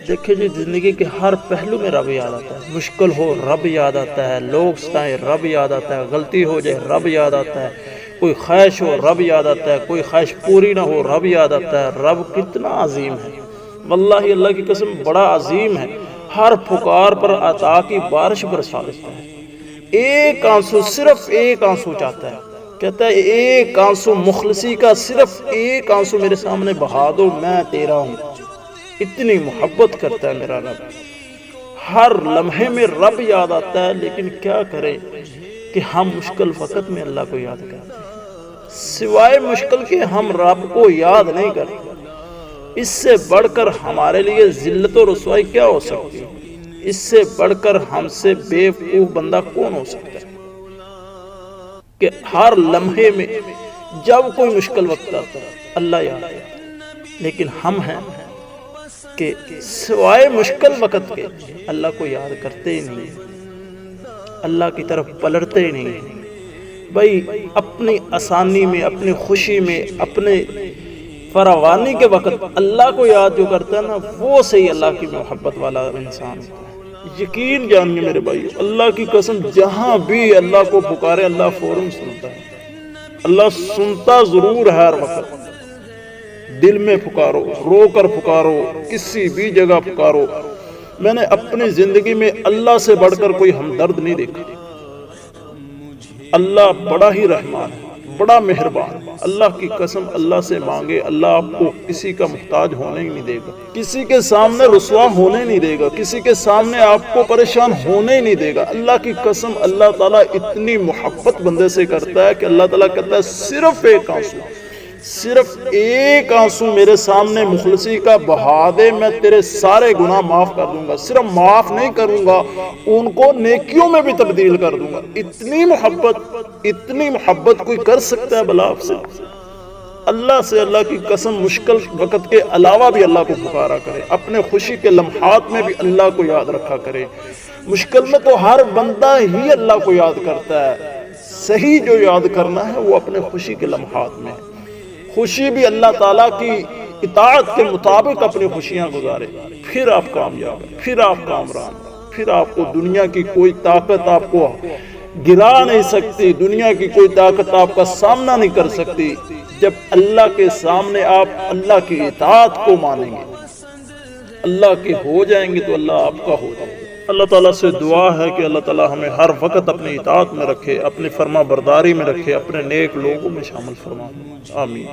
دیکھیں جی، زندگی کے ہر پہلو میں رب یاد آتا ہے. مشکل ہو رب یاد آتا ہے، لوگ ستائیں رب یاد آتا ہے، غلطی ہو جائے رب یاد آتا ہے، کوئی خواہش ہو رب یاد آتا ہے، کوئی خواہش پوری نہ ہو رب یاد آتا ہے. رب کتنا عظیم ہے، واللہ اللہ کی قسم بڑا عظیم ہے. ہر پکار پر عطا کی بارش برسا دیتا ہے. ایک آنسو، صرف ایک آنسو چاہتا ہے، کہتا ہے ایک آنسو مخلصی کا، صرف ایک آنسو میرے سامنے بہا دو، میں تیرا ہوں. اتنی محبت کرتا ہے میرا رب. ہر لمحے میں رب یاد آتا ہے، لیکن کیا کریں کہ ہم مشکل وقت میں اللہ کو یاد کرتے ہیں. سوائے مشکل کے ہم رب کو یاد نہیں کرتے. اس سے بڑھ کر ہمارے لیے ذلت و رسوائی کیا ہو سکتی ہے؟ اس سے بڑھ کر ہم سے بے وقوف بندہ کون ہو سکتا ہے کہ ہر لمحے میں جب کوئی مشکل وقت آتا ہے اللہ یاد آتا ہے. لیکن ہم ہیں کہ سوائے مشکل وقت کے اللہ کو یاد کرتے ہی نہیں، اللہ کی طرف پلٹتے ہی نہیں. بھائی اپنی آسانی میں، اپنی خوشی میں، اپنے فراوانی کے وقت اللہ کو یاد جو کرتا ہے نا، وہ صحیح اللہ کی محبت والا انسان ہوتا ہے. یقین جانیے میرے بھائی، اللہ کی قسم جہاں بھی اللہ کو پکارے اللہ فوراً سنتا ہے. اللہ سنتا ضرور ہے ہر وقت. دل میں پکارو، رو کر پکارو، کسی بھی جگہ پکارو. میں نے اپنی زندگی میں اللہ سے بڑھ کر کوئی ہمدرد نہیں دیکھا. اللہ بڑا ہی رحمان ہے، بڑا مہربان. اللہ کی قسم اللہ سے مانگے، اللہ آپ کو کسی کا محتاج ہونے ہی نہیں دے گا، کسی کے سامنے رسوا ہونے نہیں دے گا، کسی کے سامنے آپ کو پریشان ہونے ہی نہیں دے گا. اللہ کی قسم اللہ تعالیٰ اتنی محبت بندے سے کرتا ہے کہ اللہ تعالیٰ کہتا ہے صرف ایک آنسو، صرف ایک آنسو میرے سامنے مخلصی کا بہا دے، میں تیرے سارے گناہ معاف کر دوں گا. صرف معاف نہیں کروں گا، ان کو نیکیوں میں بھی تبدیل کر دوں گا. اتنی محبت کوئی کر سکتا ہے بلا آپ سے؟ اللہ سے اللہ کی قسم مشکل وقت کے علاوہ بھی اللہ کو پکارا کرے، اپنے خوشی کے لمحات میں بھی اللہ کو یاد رکھا کرے. مشکل میں تو ہر بندہ ہی اللہ کو یاد کرتا ہے. صحیح جو یاد کرنا ہے وہ اپنے خوشی کے لمحات میں ہے. خوشی بھی اللہ تعالیٰ کی اطاعت کے مطابق اپنی خوشیاں گزارے، پھر آپ کامیاب ہیں، پھر آپ کامران ہیں، پھر آپ کو دنیا کی کوئی طاقت آپ کو گرا نہیں سکتی، دنیا کی کوئی طاقت آپ کا سامنا نہیں کر سکتی. جب اللہ کے سامنے آپ اللہ کی اطاعت کو مانیں گے، اللہ کے ہو جائیں گے تو اللہ آپ کا ہو جائے گا. اللہ تعالیٰ سے دعا ہے کہ اللہ تعالیٰ ہمیں ہر وقت اپنی اطاعت میں رکھے، اپنی فرما برداری میں رکھے، اپنے نیک لوگوں میں شامل فرما. آمین.